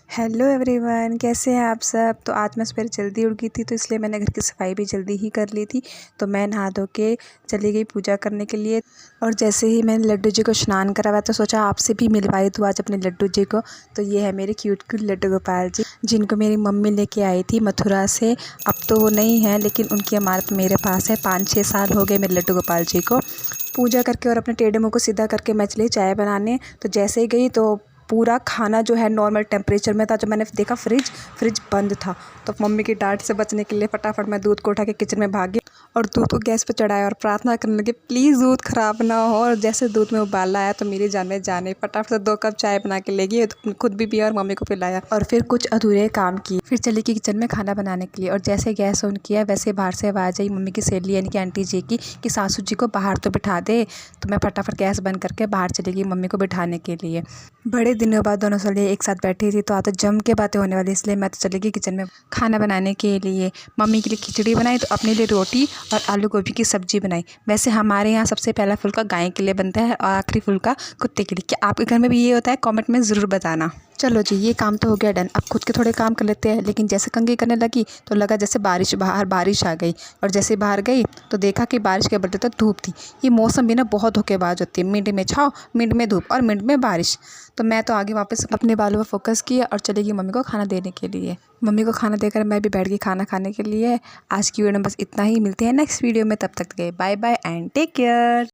Hello everyone, कैसे हैं आप सब। तो आज मैं सवेरे जल्दी उठ गई थी, तो इसलिए मैंने घर की सफाई भी जल्दी ही कर ली थी। तो मैं नहा धो के चली गई पूजा करने के लिए। और जैसे ही मैंने लड्डू जी को स्नान कराया तो सोचा आपसे भी मिलवाई दूँ आज अपने लड्डू जी को। तो ये है मेरे क्यूट क्यूट लड्डू गोपाल जी, जिनको मेरी मम्मी लेके आई थी मथुरा से। अब तो वो नहीं है, लेकिन उनकी अमानत मेरे पास है। 5-6 साल हो गए मेरे लड्डू गोपाल जी को। पूजा करके और अपने टेढ़े मुँह को सीधा करके मैं चली चाय बनाने। तो जैसे ही गई तो पूरा खाना जो है नॉर्मल टेम्परेचर में था। जब मैंने देखा फ्रिज बंद था, तो मम्मी की डांट से बचने के लिए फटाफट मैं दूध को उठा के किचन में भागी और दूध को गैस पे चढ़ाया और प्रार्थना करने लगी प्लीज़ दूध ख़राब ना हो। और जैसे दूध में उबाल आया तो मेरी जान में जाने फटाफट से 2 कप चाय बना के ले गई, तो खुद भी पिया और मम्मी को पिलाया। और फिर कुछ अधूरे काम किए, फिर चली गई किचन में खाना बनाने के लिए। और जैसे गैस ऑन किया वैसे बाहर से आवाज़ आई मम्मी की सहेली यानी कि आंटी जी की कि सासू जी को बाहर तो बिठा दे। तो मैं फटाफट गैस बंद करके बाहर चली गई मम्मी को बिठाने के लिए। बड़े दिनों बाद दोनों साली एक साथ बैठी थी, तो आज तो जम के बातें होने वाली, इसलिए मैं तो चली गई किचन में खाना बनाने के लिए। मम्मी के लिए खिचड़ी बनाई, तो अपने लिए रोटी और आलू गोभी की सब्ज़ी बनाई। वैसे हमारे यहाँ सबसे पहला फुल्का गाय के लिए बनता है और आखिरी फुल्का कुत्ते के लिए। क्या आपके घर में भी ये होता है? कमेंट में ज़रूर बताना। चलो जी, ये काम तो हो गया डन। अब खुद के थोड़े काम कर लेते हैं। लेकिन जैसे कंघी करने लगी तो लगा जैसे बाहर बारिश आ गई। और जैसे बाहर गई तो देखा कि बारिश के बदले तो धूप थी। ये मौसम भी ना बहुत धोखेबाज होती है, मिनट में छाँव, मिनट में धूप और मिनट में बारिश। तो मैं तो आगे वापस अपने बालों पर फोकस किया और चली गई मम्मी को खाना देने के लिए। मम्मी को खाना देकर मैं भी बैठ गई खाना खाने के लिए। आज की वीडियो में बस इतना ही। मिलते हैं नेक्स्ट वीडियो में, तब तक के bye bye and take care.